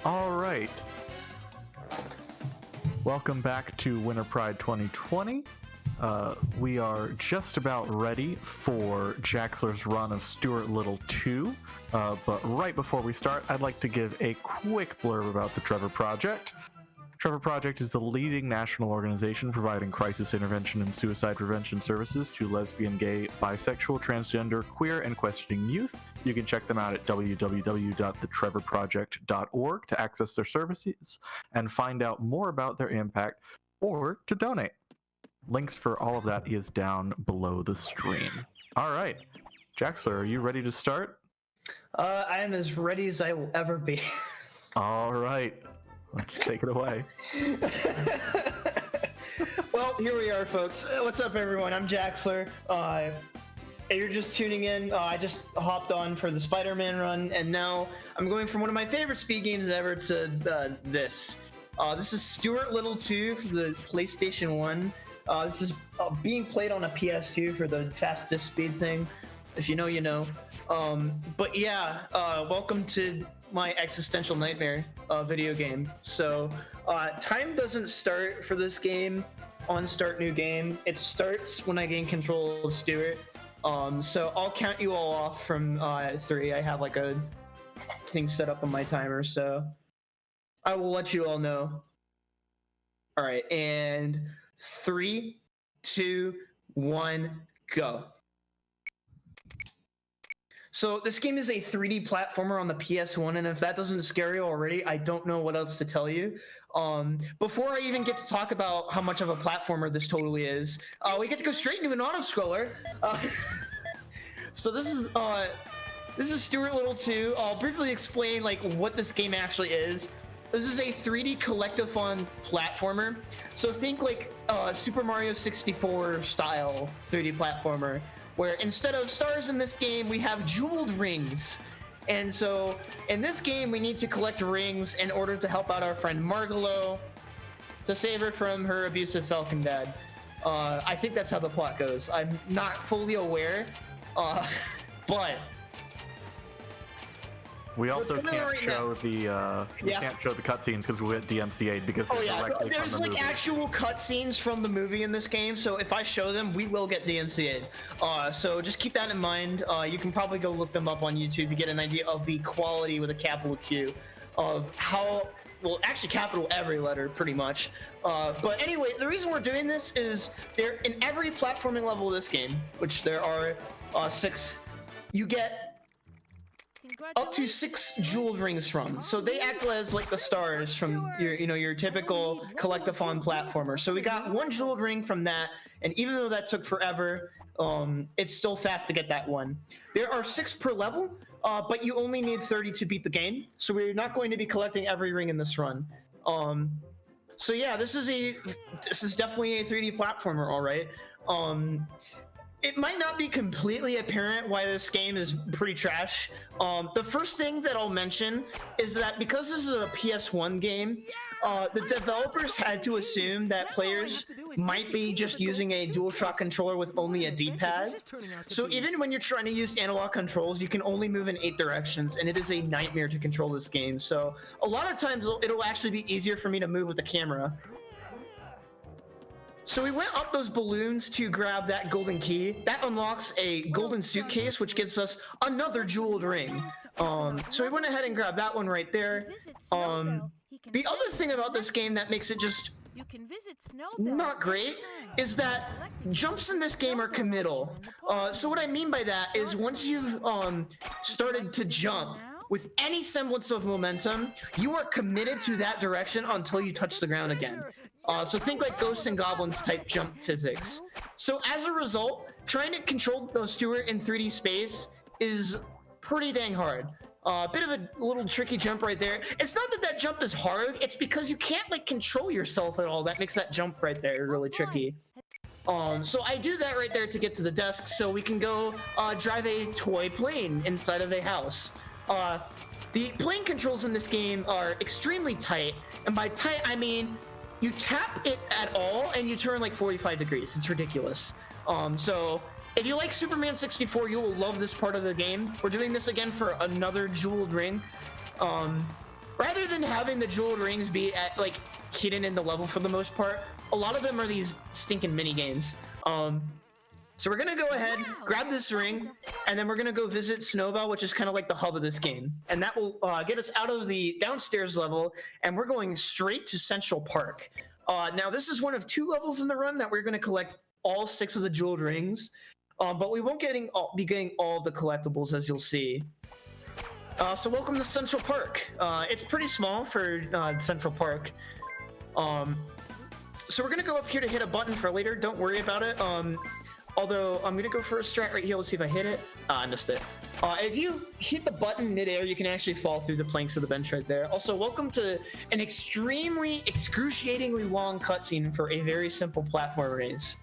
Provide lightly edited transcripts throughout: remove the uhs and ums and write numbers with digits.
All right. Welcome back to Winter Pride 2020. We are just about ready for Jaxler's run of Stuart Little 2. But right before we start, I'd like to give a quick blurb about the Trevor Project. Trevor Project is the leading national organization providing crisis intervention and suicide prevention services to lesbian, gay, bisexual, transgender, queer, and questioning youth. You can check them out at www.thetrevorproject.org to access their services and find out more about their impact or to donate. Links for all of that is down below the stream. All right. Jaxler, are you ready to start? I am as ready as I will ever be. All right. Let's take it away. Well, here we are, folks. What's up, everyone? I'm Jaxler. You're just tuning in. I just hopped on for the Spider-Man run, and now I'm going from one of my favorite speed games ever to this. This is Stuart Little 2 for the PlayStation 1. This is being played on a PS2 for the fastest speed thing. If you know, you know. But yeah, welcome to my existential nightmare video game. So time doesn't start for this game on start new game. It starts when I gain control of Stuart. So I'll count you all off from 3. I have like a thing set up on my timer, so I will let you all know. All right, and 3, 2, 1, go. So this game is a 3D platformer on the PS1, and if that doesn't scare you already, I don't know what else to tell you. Before I even get to talk about how much of a platformer this totally is, we get to go straight into an auto-scroller. So this is Stuart Little 2. I'll briefly explain like what this game actually is. This is a 3D collectathon platformer. So think like Super Mario 64 style 3D platformer, where instead of stars in this game, we have jeweled rings. And so in this game, we need to collect rings in order to help out our friend Margalo to save her from her abusive Falcon dad. I think that's how the plot goes. I'm not fully aware, but we also can't show the can't show the cutscenes because we'll get DMCA'd because there's like actual cutscenes from the movie in this game, so if I show them, we will get DMCA'd. So just keep that in mind. You can probably go look them up on YouTube to get an idea of the quality with a capital Q of how, well, actually capital every letter pretty much. But anyway, the reason we're doing this is there in every platforming level of this game, which there are 6, you get up to 6 jeweled rings from. So they act as like the stars from your typical collectathon platformer. So we got 1 jeweled ring from that, and even though that took forever, it's still fast to get that one. There are 6 per level, but you only need 30 to beat the game. So we're not going to be collecting every ring in this run. So yeah, this is definitely a 3D platformer, all right. It might not be completely apparent why this game is pretty trash. The first thing that I'll mention is that because this is a PS1 game, the developers had to assume that players might be just using a DualShock controller with only a D-pad. So even when you're trying to use analog controls, you can only move in 8 directions, and it is a nightmare to control this game. So a lot of times it'll actually be easier for me to move with the camera. So we went up those balloons to grab that golden key. That unlocks a golden suitcase, which gives us another jeweled ring. So we went ahead and grabbed that one right there. The other thing about this game that makes it just not great is that jumps in this game are committal. So what I mean by that is once you've started to jump with any semblance of momentum, you are committed to that direction until you touch the ground again. So think like Ghosts and Goblins type jump physics. So as a result, trying to control those Stuart in 3D space is pretty dang hard. Bit of a little tricky jump right there. It's not that that jump is hard, it's because you can't like control yourself at all. That makes that jump right there really tricky. So I do that right there to get to the desk so we can go drive a toy plane inside of a house. The plane controls in this game are extremely tight, and by tight I mean you tap it at all and you turn like 45 degrees. It's ridiculous. So if you like Superman 64, you will love this part of the game. We're doing this again for another jeweled ring. rather than having the jeweled rings be at like hidden in the level for the most part, a lot of them are these stinking mini games. So we're gonna go ahead, grab this ring, and then we're gonna go visit Snowbell, which is kind of like the hub of this game, and that will get us out of the downstairs level, and we're going straight to Central Park. Now this is one of 2 levels in the run that we're gonna collect all 6 of the jeweled rings, but we won't be getting all the collectibles, as you'll see. So welcome to Central Park. It's pretty small for Central Park. So we're gonna go up here to hit a button for later. Don't worry about it. Although I'm gonna go for a strat right here. Let's see if I hit it. I missed it. If you hit the button midair, you can actually fall through the planks of the bench right there. Also, welcome to an extremely, excruciatingly long cutscene for a very simple platform race.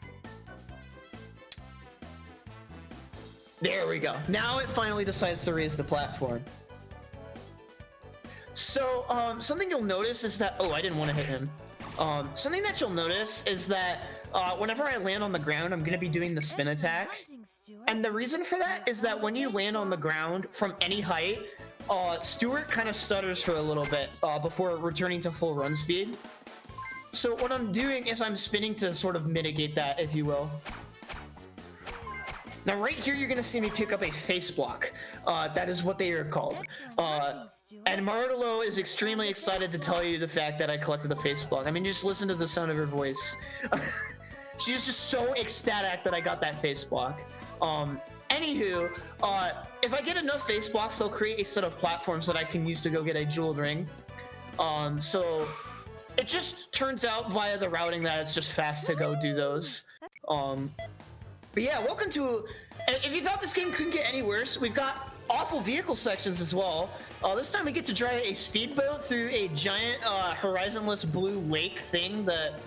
There we go. Now it finally decides to raise the platform. So, something you'll notice is that... Oh, I didn't want to hit him. Something that you'll notice is that whenever I land on the ground, I'm going to be doing the spin attack. And the reason for that is that when you land on the ground from any height, Stuart kind of stutters for a little bit before returning to full run speed. So what I'm doing is I'm spinning to sort of mitigate that, if you will. Now right here, you're going to see me pick up a face block. That is what they are called. And Martelo is extremely excited to tell you the fact that I collected the face block. I mean, just listen to the sound of her voice. She's just so ecstatic that I got that face block. Anywho, if I get enough face blocks, they'll create a set of platforms that I can use to go get a jeweled ring. So it just turns out via the routing that it's just fast to go do those. But yeah, welcome to... If you thought this game couldn't get any worse, we've got awful vehicle sections as well. This time we get to drive a speedboat through a giant horizonless blue lake thing that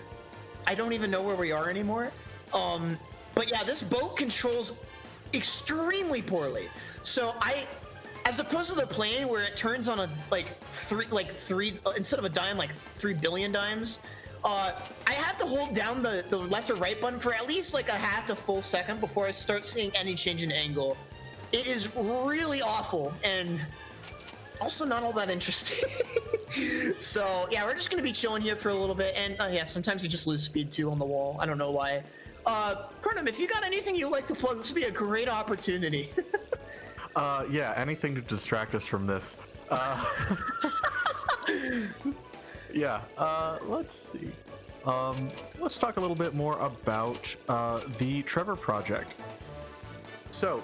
I don't even know where we are anymore. But yeah, this boat controls extremely poorly. So as opposed to the plane where it turns on a three instead of a dime, like 3 billion dimes. I have to hold down the left or right button for at least like a half to full second before I start seeing any change in angle. It is really awful and also not all that interesting. So yeah, we're just gonna be chilling here for a little bit, and yeah, sometimes you just lose speed too on the wall. I don't know why. Kernum, if you got anything you'd like to plug, this would be a great opportunity. Yeah, anything to distract us from this. Yeah, let's see. Let's talk a little bit more about the Trevor Project. So,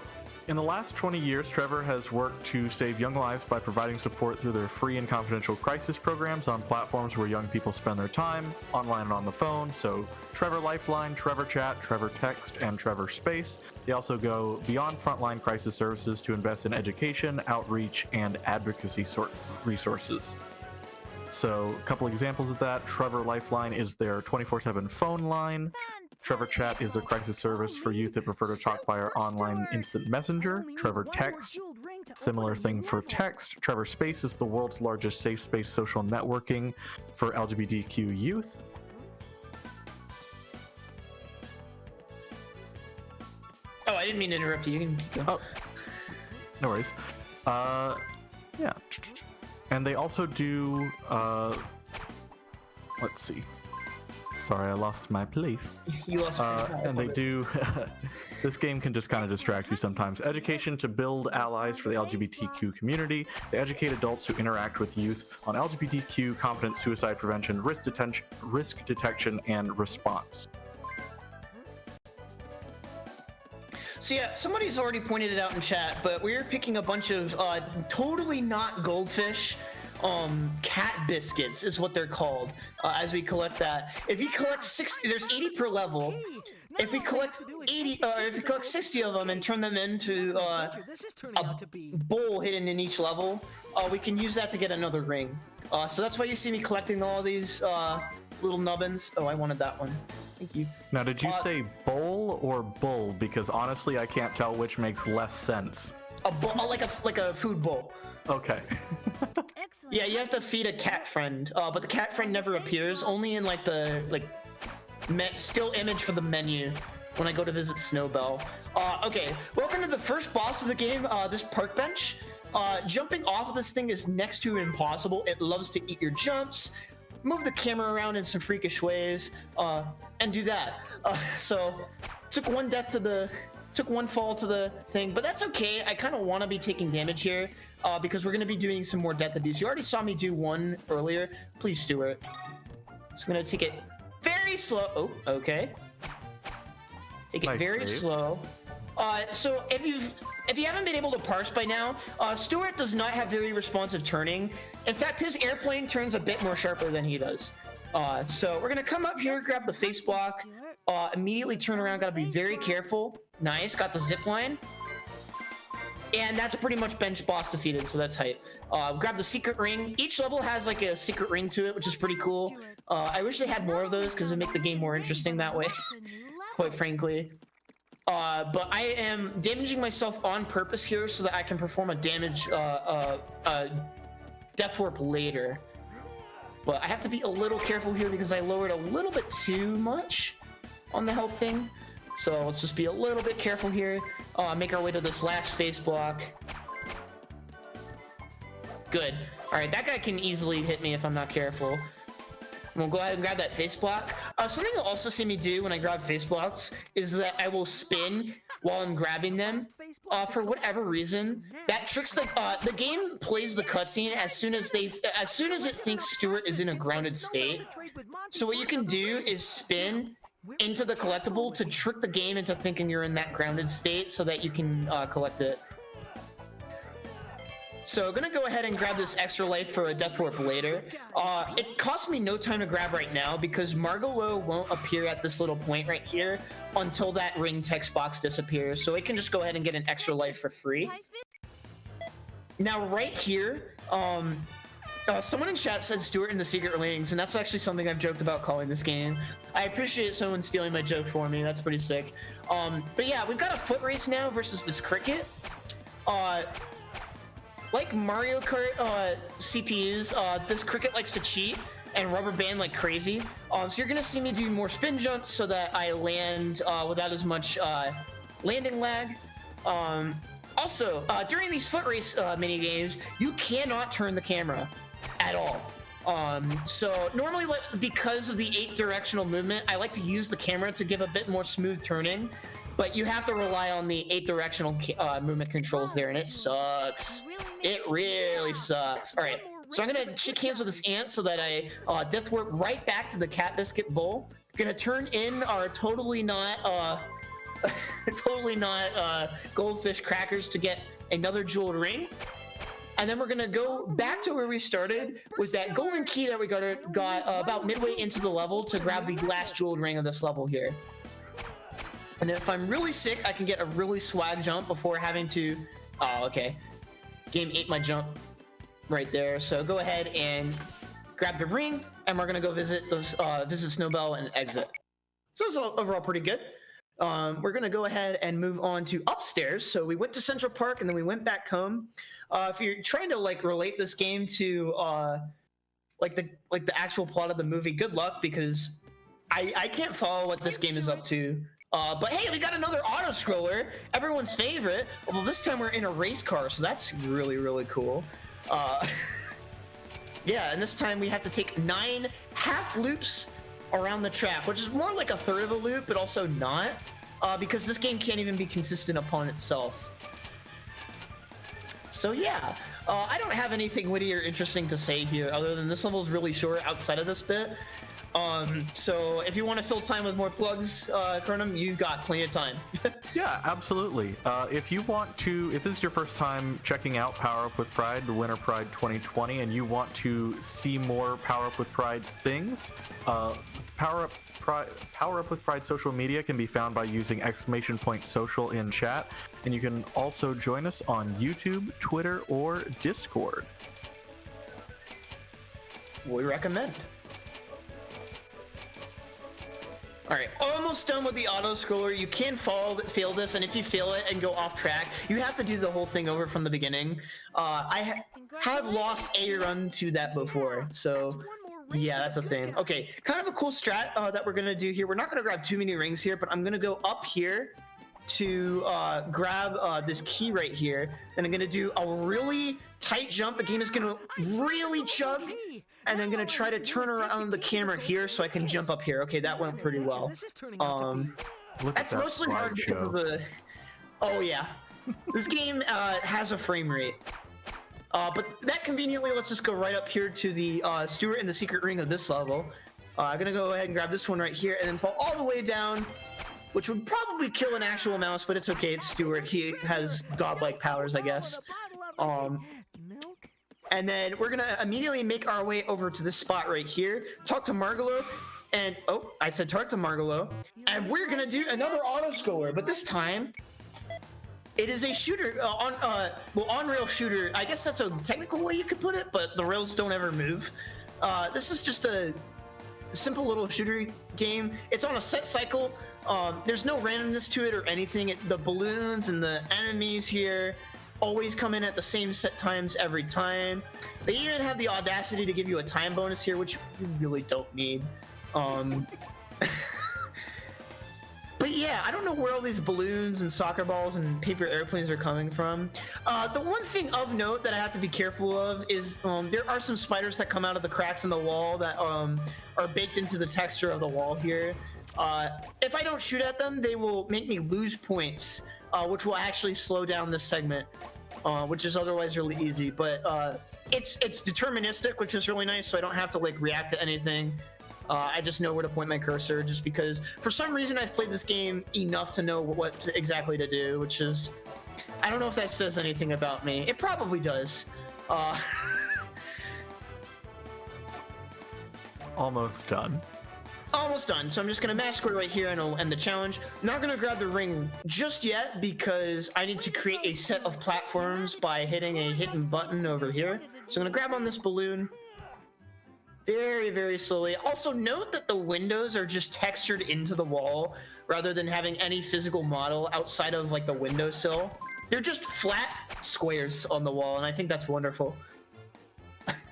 in the last 20 years, Trevor has worked to save young lives by providing support through their free and confidential crisis programs on platforms where young people spend their time, online and on the phone. So, Trevor Lifeline, Trevor Chat, Trevor Text, and Trevor Space. They also go beyond frontline crisis services to invest in education, outreach, and advocacy resources. So, a couple examples of that. Trevor Lifeline is their 24/7 phone line. Trevor Chat is a crisis service for youth that prefer to talk via online instant messenger. Trevor Text, similar thing for text. Trevor Space is the world's largest safe space social networking for LGBTQ youth. Oh, I didn't mean to interrupt you. You can keep going. Oh, no worries. Yeah. And they also do, let's see. Sorry, I lost my place. You lost and they do, this game can just kind of distract you sometimes. Education to build allies for the LGBTQ community. They educate adults who interact with youth on LGBTQ, confident suicide prevention, risk detection, and response. So yeah, somebody's already pointed it out in chat, but we're picking a bunch of totally not goldfish cat biscuits is what they're called as we collect that. If you collect 60, there's 80 per level. If we collect 80, if we collect 60 of them and turn them into a bowl hidden in each level, we can use that to get another ring. So that's why you see me collecting all these little nubbins. Oh, I wanted that one. Thank you. Now, did you say bowl or bull? Because honestly, I can't tell which makes less sense. A bowl, like a food bowl. Okay. Yeah, you have to feed a cat friend, but the cat friend never appears. Only in like the still image for the menu when I go to visit Snowbell. Okay, welcome to the first boss of the game. This park bench. Jumping off of this thing is next to impossible. It loves to eat your jumps, move the camera around in some freakish ways, and do that. So took one fall to the thing, but that's okay. I kind of want to be taking damage here because we're going to be doing some more death abuse. You already saw me do one earlier. Please, Stuart. So I'm going to take it very slow. Oh, okay. Take it very slow. So if you haven't been able to parse by now, Stuart does not have very responsive turning. In fact, his airplane turns a bit more sharper than he does. So we're gonna come up here, grab the face block, immediately turn around. Gotta be very careful. Nice, got the zip line. And that's pretty much bench boss defeated, so that's hype. Grab the secret ring. Each level has like a secret ring to it, which is pretty cool. I wish they had more of those because it would make the game more interesting that way, quite frankly. But I am damaging myself on purpose here so that I can perform a damage death warp later. But I have to be a little careful here because I lowered a little bit too much on the health thing. So let's just be a little bit careful here. Make our way to this last face block. Good. All right, that guy can easily hit me if I'm not careful. We'll go ahead and grab that face block. Something you'll also see me do when I grab face blocks is that I will spin while I'm grabbing them. For whatever reason, that tricks the game plays the cutscene as soon as it thinks Stuart is in a grounded state. So what you can do is spin into the collectible to trick the game into thinking you're in that grounded state so that you can collect it. So I'm gonna go ahead and grab this extra life for a death warp later. It costs me no time to grab right now because Margolo won't appear at this little point right here until that ring text box disappears. So it can just go ahead and get an extra life for free. Now right here, someone in chat said Stuart in the secret rings, and that's actually something I've joked about calling this game. I appreciate someone stealing my joke for me. That's pretty sick. But yeah, we've got a foot race now versus this cricket. Like Mario Kart CPUs, this cricket likes to cheat and rubber band like crazy. So you're gonna see me do more spin jumps so that I land without as much landing lag. Also, during these foot race mini games, you cannot turn the camera at all. So normally, because of the 8 directional movement, I like to use the camera to give a bit more smooth turning. But you have to rely on the 8 directional movement controls there, and it sucks. It really sucks. All right, so I'm gonna shake hands with this ant so that I death warp right back to the cat biscuit bowl. Gonna turn in our totally not goldfish crackers to get another jeweled ring. And then we're gonna go back to where we started with that golden key that we got about midway into the level to grab the last jeweled ring of this level here. And if I'm really sick, I can get a really swag jump before having to... Oh, okay. Game ate my jump right there. So go ahead and grab the ring, and we're gonna go visit Snowbell and exit. So it's overall pretty good. We're gonna go ahead and move on to upstairs. So we went to Central Park, and then we went back home. If you're trying to relate this game to the actual plot of the movie, good luck, because I can't follow what this game is up to. But hey, we got another auto scroller, everyone's favorite. Although this time we're in a race car, so that's really, really cool. Yeah, and this time we have to take 9 half loops around the track, which is more like a third of a loop, but also not, because this game can't even be consistent upon itself. So yeah, I don't have anything witty or interesting to say here, other than this level's really short outside of this bit. So if you want to fill time with more plugs, Chronum, you've got plenty of time. Yeah, absolutely. If this is your first time checking out Power Up with Pride, the Winter Pride 2020, and you want to see more Power Up with Pride things, Power Up with Pride social media can be found by using !social in chat, and you can also join us on YouTube, Twitter, or Discord. We recommend. Alright, almost done with the auto scroller. You can fail this, and if you fail it and go off track, you have to do the whole thing over from the beginning. I have lost a run to that before, so yeah, that's a thing. Okay, kind of a cool strat that we're gonna do here. We're not gonna grab too many rings here, but I'm gonna go up here to grab this key right here, and I'm gonna do a really tight jump. The game is gonna really chug, and I'm gonna try to turn around the camera here so I can jump up here. Okay, that went pretty well. That's mostly hard because of the. Oh yeah, this game has a frame rate. But that conveniently lets us go right up here to the Stuart in the secret ring of this level. I'm gonna go ahead and grab this one right here and then fall all the way down, which would probably kill an actual mouse, but it's okay, it's Stuart. He has godlike powers, I guess. And then we're gonna immediately make our way over to this spot right here, talk to Margalo, and I said talk to Margalo, and we're gonna do another auto scorer, but this time it is a shooter on-rail shooter. I guess that's a technical way you could put it, but the rails don't ever move. This is just a simple little shooter game. It's on a set cycle. There's no randomness to it or anything. The balloons and the enemies here always come in at the same set times every time. They even have the audacity to give you a time bonus here, which you really don't need. But yeah, I don't know where all these balloons and soccer balls and paper airplanes are coming from. The one thing of note that I have to be careful of is there are some spiders that come out of the cracks in the wall that are baked into the texture of the wall here. If I don't shoot at them, they will make me lose points, which will actually slow down this segment, which is otherwise really easy. But it's deterministic, which is really nice, so I don't have to like react to anything. I just know where to point my cursor, just because for some reason I've played this game enough to know what exactly to do, which is, I don't know if that says anything about me. It probably does. Almost done. Almost done. So I'm just gonna mash square right here and end the challenge. Not gonna grab the ring just yet because I need to create a set of platforms by hitting a hidden button over here. So I'm gonna grab on this balloon. Very, very slowly. Also, note that the windows are just textured into the wall rather than having any physical model outside of like the windowsill. They're just flat squares on the wall, and I think that's wonderful.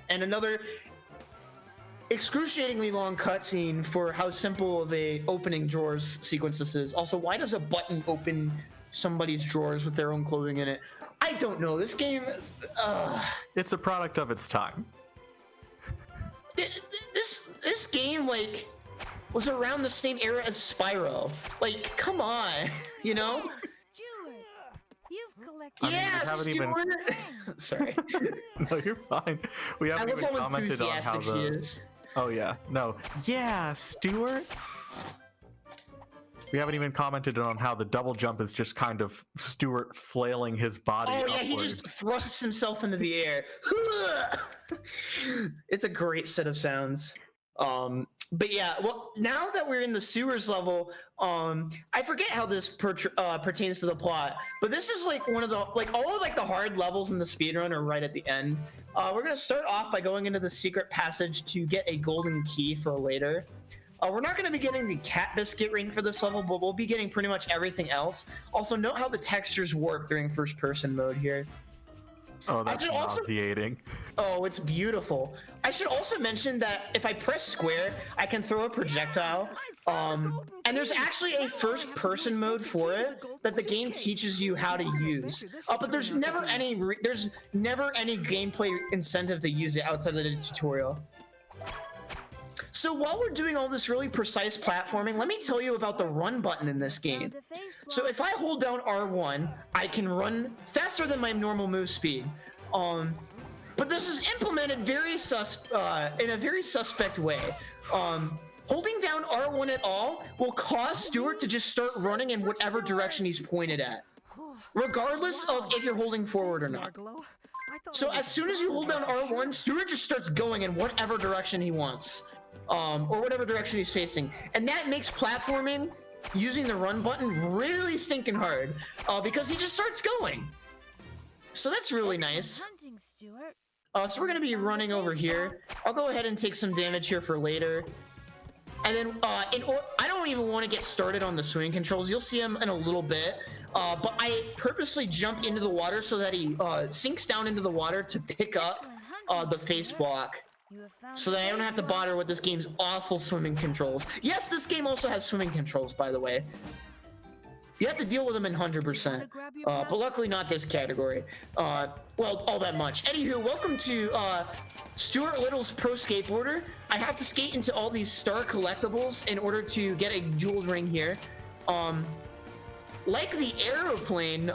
And another excruciatingly long cutscene for how simple of a opening drawers sequence this is. Also, why does a button open somebody's drawers with their own clothing in it? I don't know. This game... It's a product of its time. This game like was around the same era as Spyro. Like, come on, you know? Stuart, you've collected. I mean, Yeah, we haven't Stuart. Sorry. No, you're fine. We I haven't love even how commented on how enthusiastic she is. Oh yeah, no. Yeah, Stuart. We haven't even commented on how the double jump is just kind of Stuart flailing his body. Oh yeah, upward. he just thrusts himself into the air. It's a great set of sounds. But yeah, well, now that we're in the sewers level, I forget how this pertains to the plot, but this is like one of the all of like the hard levels in the speedrun are right at the end. We're gonna start off by going into the secret passage to get a golden key for later. We're not going to be getting the cat biscuit ring for this level, but we'll be getting pretty much everything else. Also, note how the textures work during first-person mode here. Oh, that's nauseating. Oh, it's beautiful. I should also mention that if I press square, I can throw a projectile. And there's actually a first-person mode for it that the game teaches you how to use. But there's never any gameplay incentive to use it outside of the tutorial. So while we're doing all this really precise platforming, let me tell you about the run button in this game. So if I hold down R1, I can run faster than my normal move speed. But this is implemented in a very suspect way. Holding down R1 at all will cause Stuart to just start running in whatever direction he's pointed at, regardless of if you're holding forward or not. So as soon as you hold down R1, Stuart just starts going in whatever direction he wants. Or whatever direction he's facing. And that makes platforming using the run button really stinking hard, because he just starts going. So that's really nice. So we're going to be running over here. I'll go ahead and take some damage here for later. And then I don't even want to get started on the swing controls. You'll see him in a little bit. But I purposely jump into the water so that he sinks down into the water to pick up the face block. So that I don't have to bother with this game's awful swimming controls. Yes, this game also has swimming controls, by the way. You have to deal with them in 100%. But luckily not this category. Well, all that much. Anywho, welcome to Stuart Little's Pro Skateboarder. I have to skate into all these star collectibles in order to get a jeweled ring here. Like the aeroplane,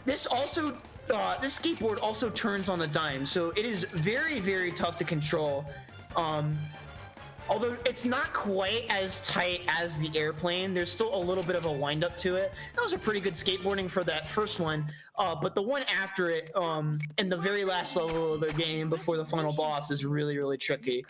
this skateboard also turns on a dime, so it is very, very tough to control. Although it's not quite as tight as the airplane, there's still a little bit of a wind up to it. That was a pretty good skateboarding for that first one, but the one after it, in the very last level of the game before the final boss, is really, really tricky.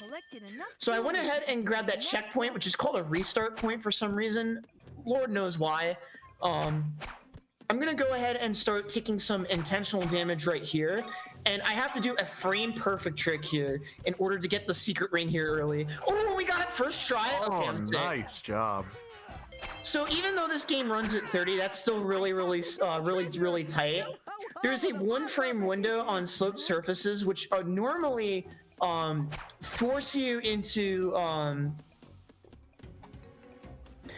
So I went ahead and grabbed that checkpoint, which is called a restart point for some reason. Lord knows why. I'm gonna go ahead and start taking some intentional damage right here, and I have to do a frame perfect trick here in order to get the secret ring here early. Oh, we got it first try. Okay, Oh, nice job. So even though this game runs at 30, that's still really, really tight. There's a 1 frame window on sloped surfaces, which are normally force you into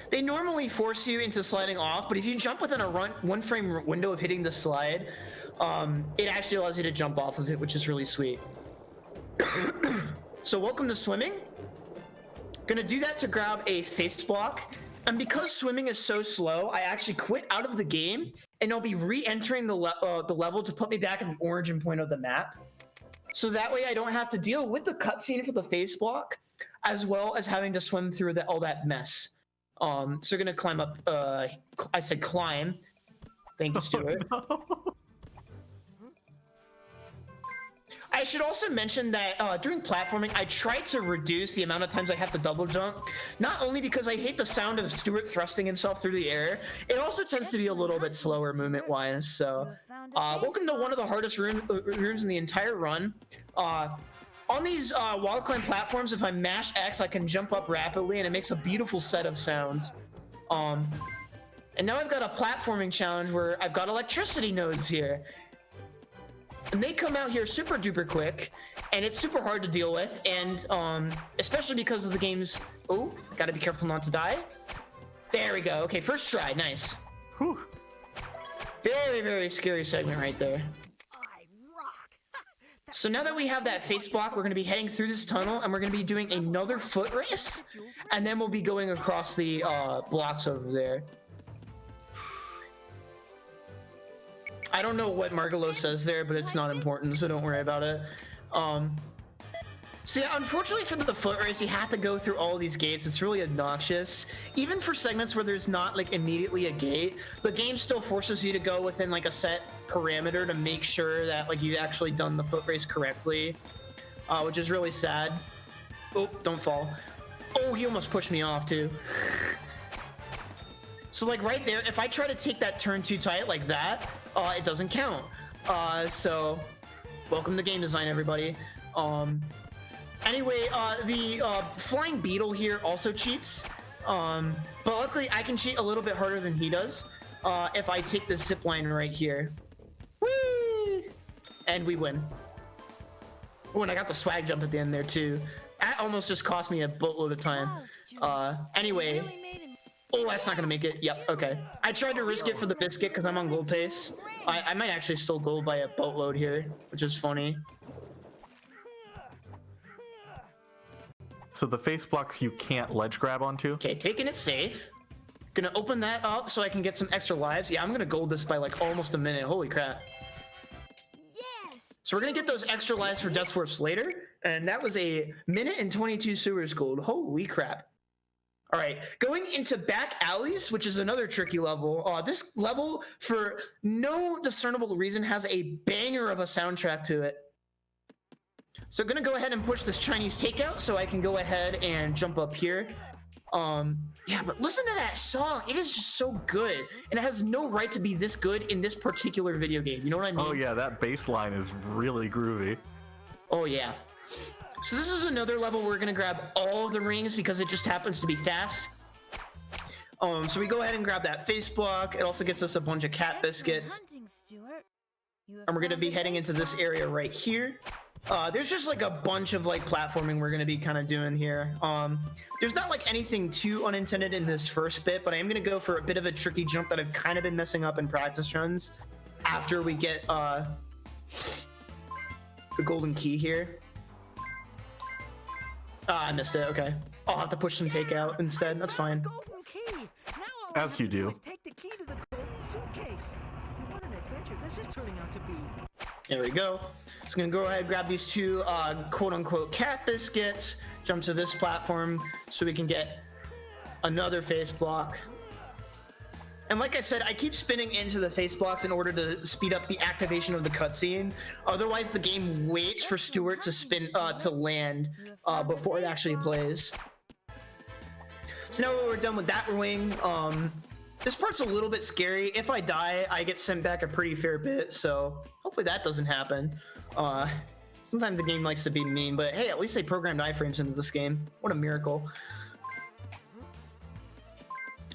they normally force you into sliding off, but if you jump within a 1 frame window of hitting the slide, it actually allows you to jump off of it, which is really sweet. So welcome to swimming. Gonna do that to grab a face block. And because swimming is so slow, I actually quit out of the game, and I'll be re-entering the level to put me back at the origin point of the map. So that way I don't have to deal with the cutscene for the face block, as well as having to swim through all that mess. So we're gonna climb up. I said climb. Thank you, Stuart. Oh, no. I should also mention that during platforming, I try to reduce the amount of times I have to double jump. Not only because I hate the sound of Stuart thrusting himself through the air, it also tends to be a little bit slower movement-wise. So, welcome to one of the hardest rooms in the entire run. On these wall climb platforms, if I mash X, I can jump up rapidly, and it makes a beautiful set of sounds. And now I've got a platforming challenge where I've got electricity nodes here. And they come out here super duper quick, and it's super hard to deal with, and especially because of the game's... Oh, gotta be careful not to die. There we go. Okay, first try. Nice. Whew. Very, very scary segment right there. So now that we have that face block, we're going to be heading through this tunnel, and we're going to be doing another foot race, and then we'll be going across the blocks over there. I don't know what Margalo says there, but it's not important, so don't worry about it. So yeah, unfortunately for the foot race, you have to go through all these gates. It's really obnoxious. Even for segments where there's not like immediately a gate, the game still forces you to go within like a set parameter to make sure that like you've actually done the foot race correctly, which is really sad. Oh, don't fall. Oh, he almost pushed me off too. So like right there, if I try to take that turn too tight like that, it doesn't count. So welcome to game design, everybody. Anyway, the flying beetle here also cheats, but luckily I can cheat a little bit harder than he does if I take the zip line right here. Whee! And we win. Oh, and I got the swag jump at the end there too. That almost just cost me a boatload of time. Anyway. Oh, that's not gonna make it. Yep, okay. I tried to risk it for the biscuit because I'm on gold pace. I might actually still gold by a boatload here, which is funny. So the face blocks you can't ledge grab onto? Okay, taking it safe. Gonna open that up so I can get some extra lives. Yeah, I'm gonna gold this by like almost a minute. Holy crap. Yes. So we're gonna get those extra lives for Death Swerves later. And that was a minute and 22 sewers gold. Holy crap. All right, going into back alleys, which is another tricky level. This level, for no discernible reason, has a banger of a soundtrack to it. So I'm gonna go ahead and push this Chinese takeout so I can go ahead and jump up here. Yeah, but listen to that song. It is just so good, and it has no right to be this good in this particular video game. You know what I mean? Oh yeah, that bass line is really groovy. Oh yeah. So this is another level where we're gonna grab all the rings because it just happens to be fast. So we go ahead and grab that face block. It also gets us a bunch of cat biscuits. And we're gonna be heading into this area right here. There's just like a bunch of like platforming we're gonna be kind of doing here. There's not like anything too unintended in this first bit, but I am gonna go for a bit of a tricky jump that I've kind of been messing up in practice runs after we get the golden key here. I missed it. Okay, I'll have to push some takeout instead. That's fine. Golden key. Now all we As have you to do. is take the key to the gold suitcase. What an adventure this is turning out to be. There we go. So I'm gonna go ahead and grab these two quote-unquote cat biscuits, jump to this platform so we can get another face block. And like I said, I keep spinning into the face blocks in order to speed up the activation of the cutscene. Otherwise, the game waits for Stuart to spin to land before it actually plays. So now we're done with that wing. This part's a little bit scary. If I die, I get sent back a pretty fair bit, so hopefully that doesn't happen. Sometimes the game likes to be mean, but hey, at least they programmed iframes into this game. What a miracle.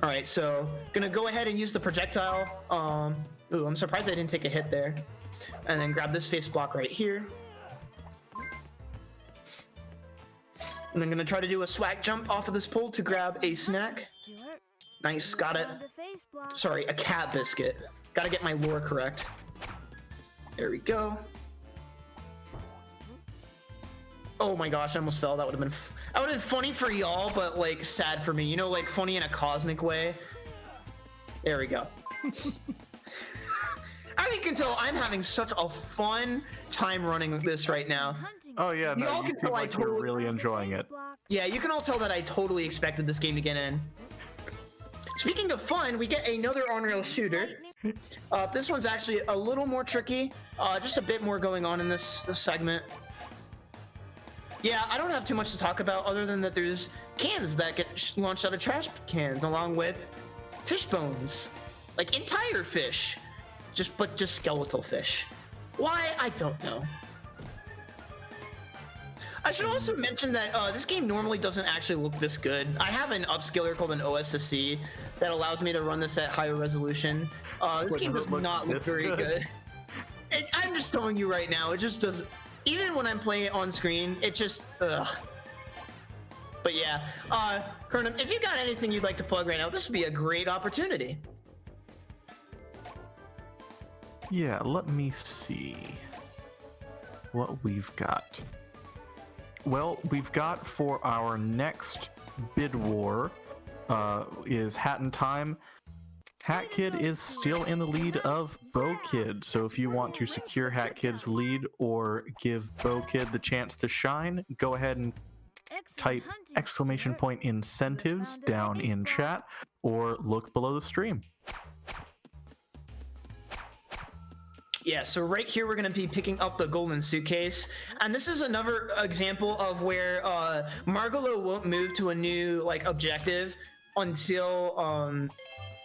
All right, so gonna go ahead and use the projectile. Ooh, I'm surprised I didn't take a hit there. And then grab this face block right here. And I'm gonna try to do a swag jump off of this pole to grab a snack. Nice, got it. Sorry, a cat biscuit. Gotta get my lore correct. There we go. Oh my gosh, I almost fell. That would have been funny for y'all, but like sad for me. You know, like funny in a cosmic way. There we go. I think you can tell I'm having such a fun time running this right now. Oh yeah, You no, all you can seem tell I like you're totally- really enjoying it. Yeah, you can all tell that I totally expected this game to get in. Speaking of fun, we get another on-rail shooter. This one's actually a little more tricky. Just a bit more going on in this segment. Yeah, I don't have too much to talk about other than that there's cans that get launched out of trash cans along with fish bones. Like entire fish. Just skeletal fish. Why? I don't know. I should also mention that this game normally doesn't actually look this good. I have an upscaler called an OSSC that allows me to run this at higher resolution. This game does not look very good. I'm just telling you right now, it just does. Even when I'm playing it on screen, it just, ugh. But yeah, Kernum, if you got anything you'd like to plug right now, this would be a great opportunity. Yeah, let me see what we've got. Well, we've got for our next bid war is Hat in Time. Hat Kid is still in the lead of Bo Kid, so if you want to secure Hat Kid's lead or give Bo Kid the chance to shine, go ahead and type exclamation point incentives down in chat or look below the stream. Yeah, so right here we're going to be picking up the golden suitcase, and this is another example of where Margolo won't move to a new like objective until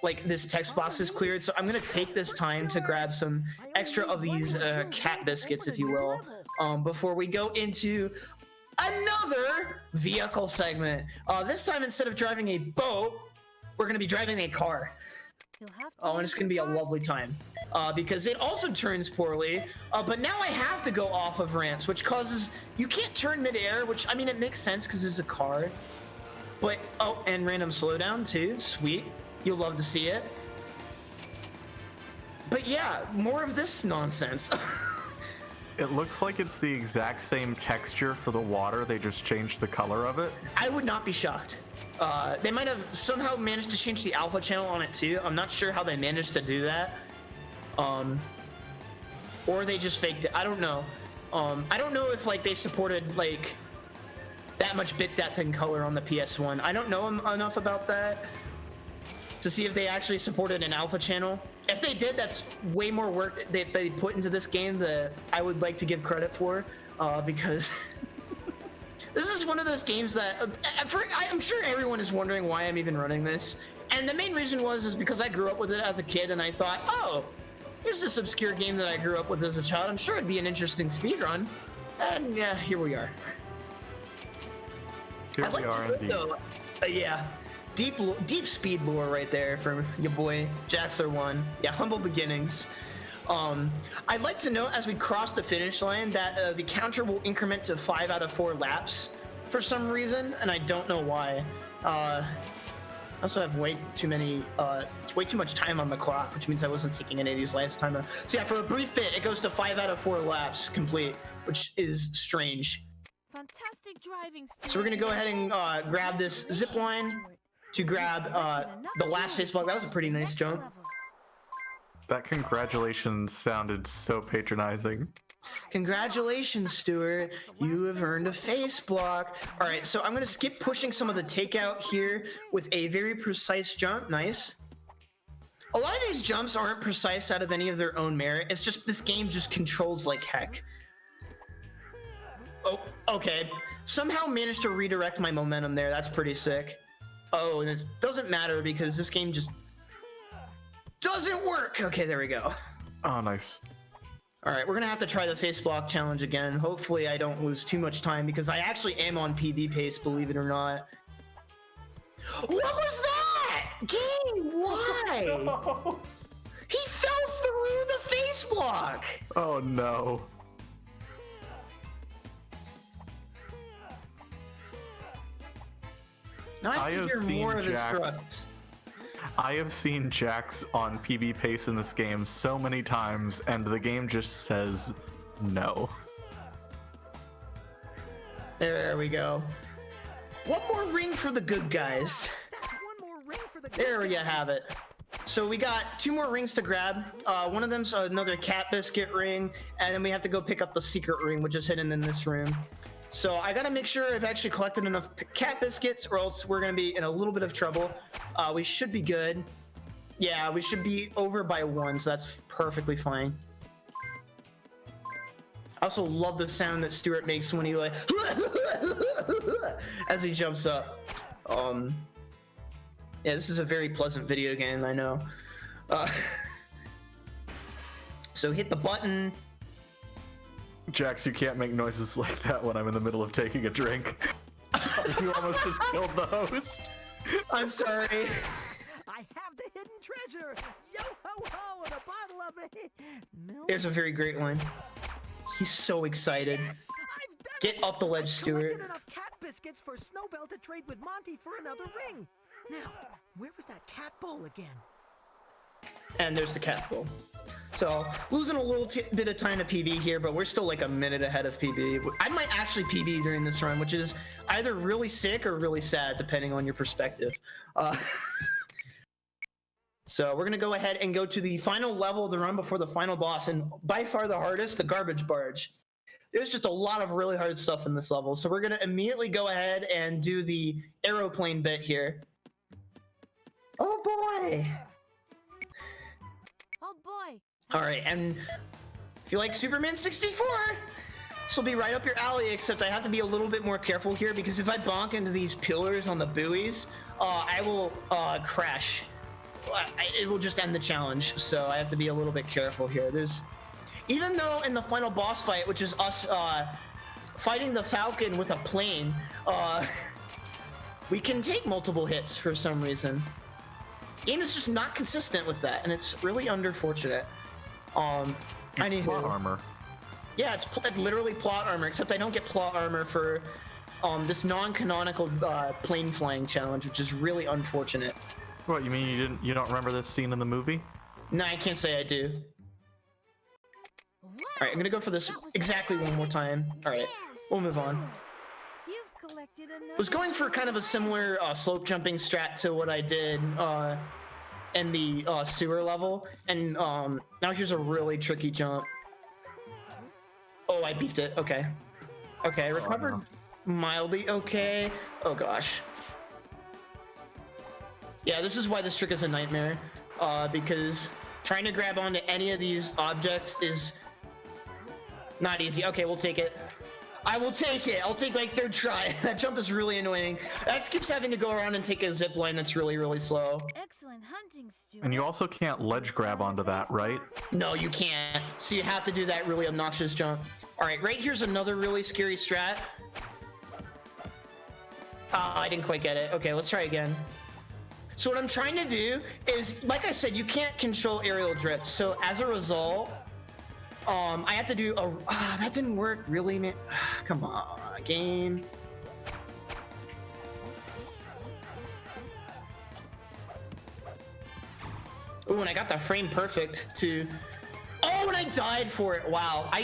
like this text box is cleared. So I'm going to take this time to grab some extra of these cat biscuits, if you will, before we go into another vehicle segment. This time, instead of driving a boat, we're going to be driving a car. Oh, and it's going to be a lovely time. Because it also turns poorly, but now I have to go off of ramps, which causes you can't turn midair, which I mean it makes sense because it's a car. But oh, and random slowdown too, sweet. You'll love to see it. But yeah, more of this nonsense. It looks like it's the exact same texture for the water, they just changed the color of it. I would not be shocked. They might have somehow managed to change the alpha channel on it too. I'm not sure how they managed to do that. Or they just faked it. I don't know. I don't know if like they supported like that much bit depth and color on the PS1. I don't know enough about that to see if they actually supported an alpha channel. If they did, that's way more work that they put into this game that I would like to give credit for, because this is one of those games that I'm sure everyone is wondering why I'm even running this. And the main reason is because I grew up with it as a kid and I thought, oh, here's this obscure game that I grew up with as a child. I'm sure it'd be an interesting speedrun. And yeah, here we are. Here we are indeed. Yeah, deep speed lore right there from your boy Jaxler1. Yeah, humble beginnings. I'd like to note as we cross the finish line that the counter will increment to 5 out of 4 laps for some reason, and I don't know why. I also have way too much time on the clock, which means I wasn't taking any of these last time. So yeah, for a brief bit, it goes to 5 out of 4 laps complete, which is strange. Fantastic driving. So we're gonna go ahead and grab this zip line to grab the last face block. That was a pretty nice jump. That congratulations sounded so patronizing. Congratulations, Stuart. You have earned a face block. All right, so I'm going to skip pushing some of the takeout here with a very precise jump. Nice. A lot of these jumps aren't precise out of any of their own merit. It's just this game just controls like heck. Oh, okay. Somehow managed to redirect my momentum there. That's pretty sick. Oh, and it doesn't matter because this game just doesn't work. Okay, there we go. Oh, nice. All right, we're gonna have to try the face block challenge again. Hopefully I don't lose too much time because I actually am on PB pace, believe it or not. What was that? Game, why? No. He fell through the face block. Oh no. Now I I have have to hear seen more of his Jax. thrusts. I have seen Jax on PB pace in this game so many times, and the game just says no. There we go. One more ring for the good guys. That's one more ring for the There you have it. So we got 2 more rings to grab. One of them's another cat biscuit ring, and then we have to go pick up the secret ring, which is hidden in this room. So I gotta make sure I've actually collected enough cat biscuits, or else we're gonna be in a little bit of trouble. We should be good. Yeah, we should be over by 1, so that's perfectly fine. I also love the sound that Stuart makes when he like as he jumps up. Yeah, this is a very pleasant video game, I know. So hit the button. Jax, you can't make noises like that when I'm in the middle of taking a drink. You almost just killed the host. I'm sorry. I have the hidden treasure. Yo ho ho, and a bottle of it. Milk. There's a very great line. He's so excited. Yes, I've done Get it. up the ledge, I've Stuart. collected enough cat biscuits for Snowbell to trade with Monty for another ring. Now, where was that cat bowl again? And there's the cat bowl. So losing a little bit of time to PB here, but we're still like a minute ahead of PB. I might actually PB during this run, which is either really sick or really sad, depending on your perspective. So we're gonna go ahead and go to the final level of the run before the final boss, and by far the hardest, the garbage barge. There's just a lot of really hard stuff in this level, so we're gonna immediately go ahead and do the aeroplane bit here. Oh boy! Oh boy. All right, and if you like Superman 64, this will be right up your alley, except I have to be a little bit more careful here because if I bonk into these pillars on the buoys, I will crash. It will just end the challenge, so I have to be a little bit careful here. Even though in the final boss fight, which is us fighting the Falcon with a plane, we can take multiple hits for some reason. Game is just not consistent with that, and it's really unfortunate. Plot armor. Yeah, it's literally plot armor, except I don't get plot armor for this non-canonical plane flying challenge, which is really unfortunate. What, you mean you don't remember this scene in the movie? No, I can't say I do. Wow. All right, I'm gonna go for this exactly one more time. All right, Yes. we'll move on. You've collected another I was going for kind of a similar slope jumping strat to what I did in the sewer level, and now here's a really tricky jump. Oh, I beefed it. Okay. Okay, I recovered mildly. Okay. Oh gosh. Yeah, this is why this trick is a nightmare, because trying to grab onto any of these objects is not easy. Okay, we'll take it. I will take it. I'll take like 3rd try. That jump is really annoying. That skips having to go around and take a zip line that's really, really slow. excellent hunting, Stuart. And you also can't ledge grab onto that, right? No, you can't. So you have to do that really obnoxious jump. All right, right here's another really scary strat. Oh, I didn't quite get it. Okay, let's try again. So what I'm trying to do is, like I said, you can't control aerial drift. So as a result, I have to do a. That didn't work, really, man. Come on, game. Ooh, and I got the frame perfect too. Oh, and I died for it. Wow, I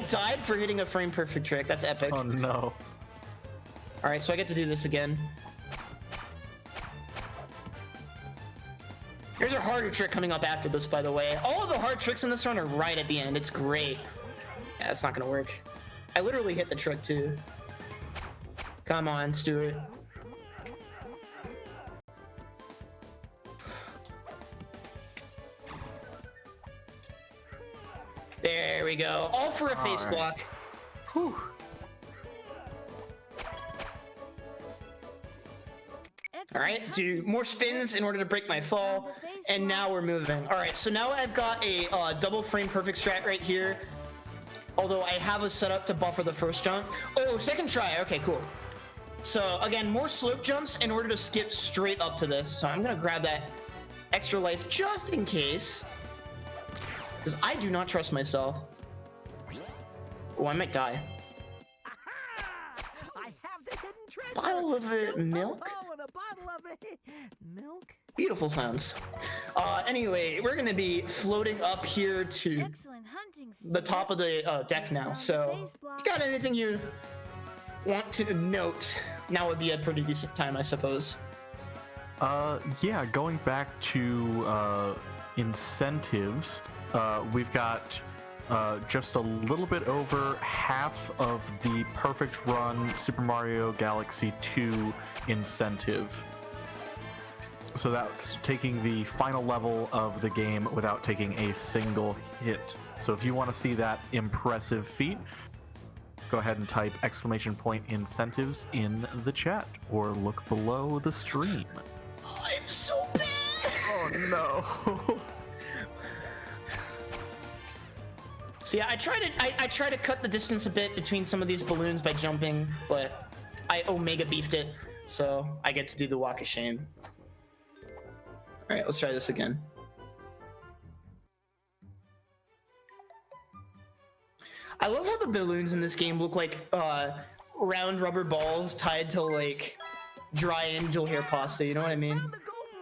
died for hitting a frame perfect trick. That's epic. Oh no. All right, so I get to do this again. There's a harder trick coming up after this, by the way. All of the hard tricks in this run are right at the end. It's great. Yeah, it's not gonna work. I literally hit the trick too. Come on, Stuart. There we go. All for a face block. Whew. All right, do more spins in order to break my fall, and now we're moving. All right, so now I've got a double frame perfect strat right here, although I have a setup to buffer the first jump. Oh, second try. Okay, cool. So again, more slope jumps in order to skip straight up to this. So I'm gonna grab that extra life just in case, because I do not trust myself. Oh, I might die. I have the hidden treasure. Bottle of it, milk. Oh, and a bottle of it, milk. Beautiful sounds. Anyway, we're gonna be floating up here to Excellent hunting, the top of the deck now. So, if you got anything you want to note, now would be a pretty decent time, I suppose. Yeah, going back to incentives, we've got just a little bit over half of the perfect run Super Mario Galaxy 2 incentive. So that's taking the final level of the game without taking a single hit. So if you want to see that impressive feat, go ahead and type !incentives in the chat or look below the stream. I'm so bad! Oh no. So yeah, I try to cut the distance a bit between some of these balloons by jumping, but I Omega beefed it, so I get to do the walk of shame. All right, let's try this again. I love how the balloons in this game look like round rubber balls tied to like dry angel hair pasta. You know what I mean?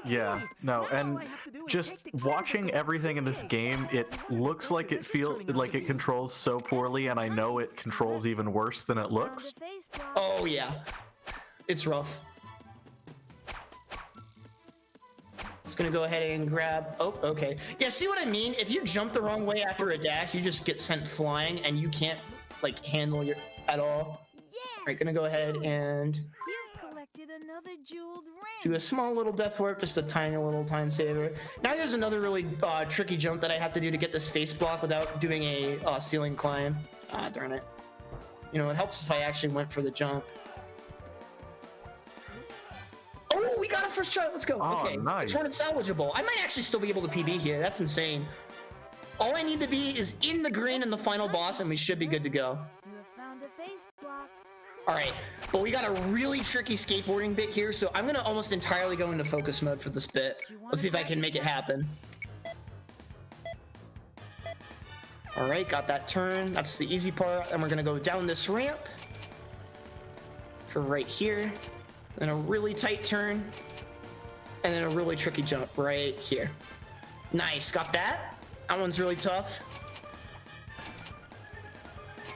Yeah, no, and just watching everything in this game, it looks like it controls so poorly, and I know it controls even worse than it looks. Oh yeah, it's rough. Just gonna go ahead and grab. Oh, okay. Yeah, see what I mean? If you jump the wrong way after a dash, you just get sent flying, and you can't like handle your at all. Yes, All right, gonna go ahead and You've collected another jeweled ring. do a small little death warp, just a tiny little time saver. Now here's another really tricky jump that I have to do to get this face block without doing a ceiling climb. Ah, darn it. You know, it helps if I actually went for the jump. Oh, we got it first try. Let's go. Oh, okay, nice. This one is salvageable. I might actually still be able to PB here. That's insane. All I need to be is in the green in the final boss, and we should be good to go. You have found a face block. All right, but we got a really tricky skateboarding bit here, so I'm gonna almost entirely go into focus mode for this bit. Let's see if I can make it happen. All right, got that turn. That's the easy part, and we're gonna go down this ramp for right here, then a really tight turn, and then a really tricky jump right here. Nice, got that. That one's really tough.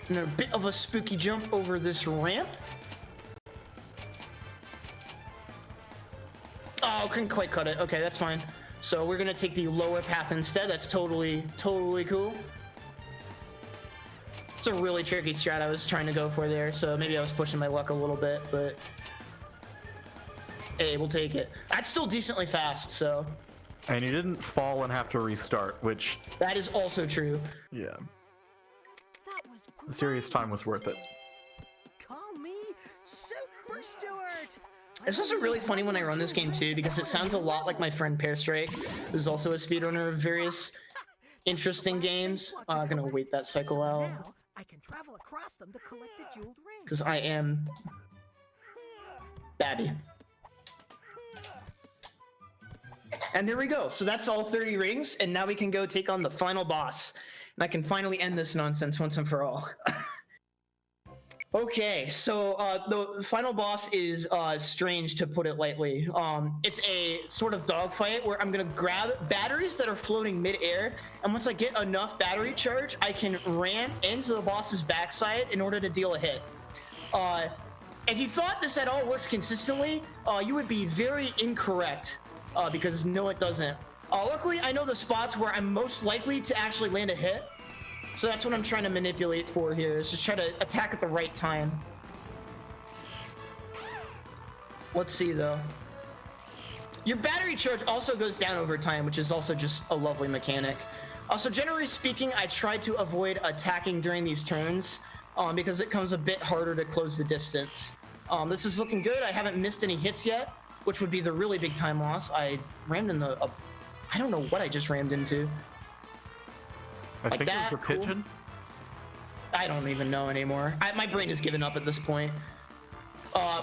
And a bit of a spooky jump over this ramp. Oh, couldn't quite cut it. Okay, that's fine. So we're gonna take the lower path instead. That's totally cool. It's a really tricky strat I was trying to go for there, so maybe I was pushing my luck a little bit, but hey, we'll take it. That's still decently fast, so. And you didn't fall and have to restart, which, That is also true. yeah, That was the serious time was worth it. Call me Super Stuart. It's also really funny when I run this game too, because it sounds a lot like my friend Pear Strike, who's also a speedrunner of various interesting games. Gonna wait that cycle out, Now I can travel across them to collect the jeweled ring. because I am Babby. And there we go. So that's all 30 rings, and now we can go take on the final boss. and I can finally end this nonsense once and for all. Okay, so the final boss is strange, to put it lightly. It's a sort of dogfight where I'm gonna grab batteries that are floating mid-air, and once I get enough battery charge, I can ram into the boss's backside in order to deal a hit. If you thought this at all works consistently, you would be very incorrect, because no, it doesn't. Luckily, I know the spots where I'm most likely to actually land a hit. So that's what I'm trying to manipulate for here, is just try to attack at the right time. Let's see, though. Your battery charge also goes down over time, which is also just a lovely mechanic. So generally speaking, I try to avoid attacking during these turns, because it comes a bit harder to close the distance. This is looking good. I haven't missed any hits yet, which would be the really big time loss. I rammed in the... I don't know what I just rammed into. I think it was a pigeon. Cool. I don't even know anymore. My brain has given up at this point.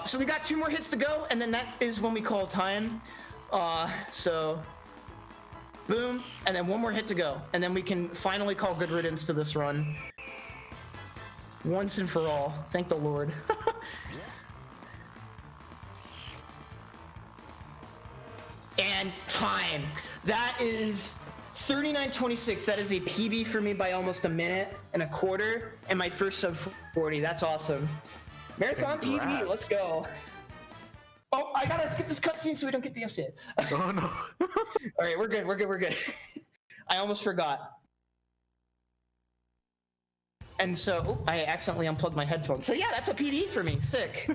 So we got 2 more hits to go, and then that is when we call time. So boom, and then 1 more hit to go, and then we can finally call good riddance to this run. Once and for all. Thank the Lord. And time. That is 39:26. That is a PB for me by almost a minute and a quarter, and my first sub 40. That's awesome. Marathon PB, let's go. Oh, I gotta skip this cutscene so we don't get the upset. Oh no. All right, we're good. I almost forgot. And so, I accidentally unplugged my headphones. So yeah, that's a PD for me. Sick.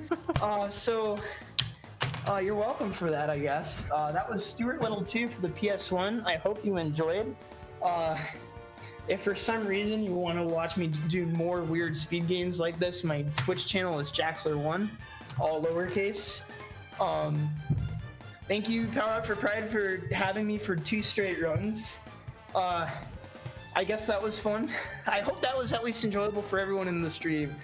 You're welcome for that, I guess. That was Stuart Little 2 for the PS1. I hope you enjoyed. If for some reason you want to watch me do more weird speed games like this, my Twitch channel is Jaxler1, all lowercase. Thank you, Power Up for Pride, for having me for 2 straight runs. I guess that was fun. I hope that was at least enjoyable for everyone in the stream,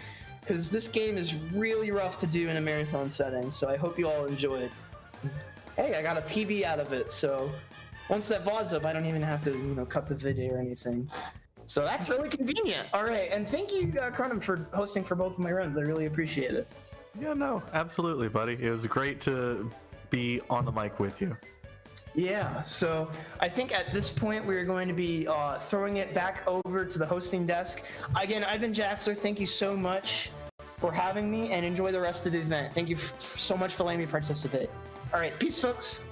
because this game is really rough to do in a marathon setting, so I hope you all enjoyed. Hey, I got a PB out of it, so once that VOD's up, I don't even have to, cut the video or anything. So that's really convenient. All right, and thank you, Cronin, for hosting for both of my runs. I really appreciate it. Yeah, no, absolutely, buddy. It was great to be on the mic with you. Yeah, so I think at this point we're going to be throwing it back over to the hosting desk. Again, I've been Jaxler. Thank you so much for having me, and enjoy the rest of the event. Thank you so much for letting me participate. All right, peace, folks.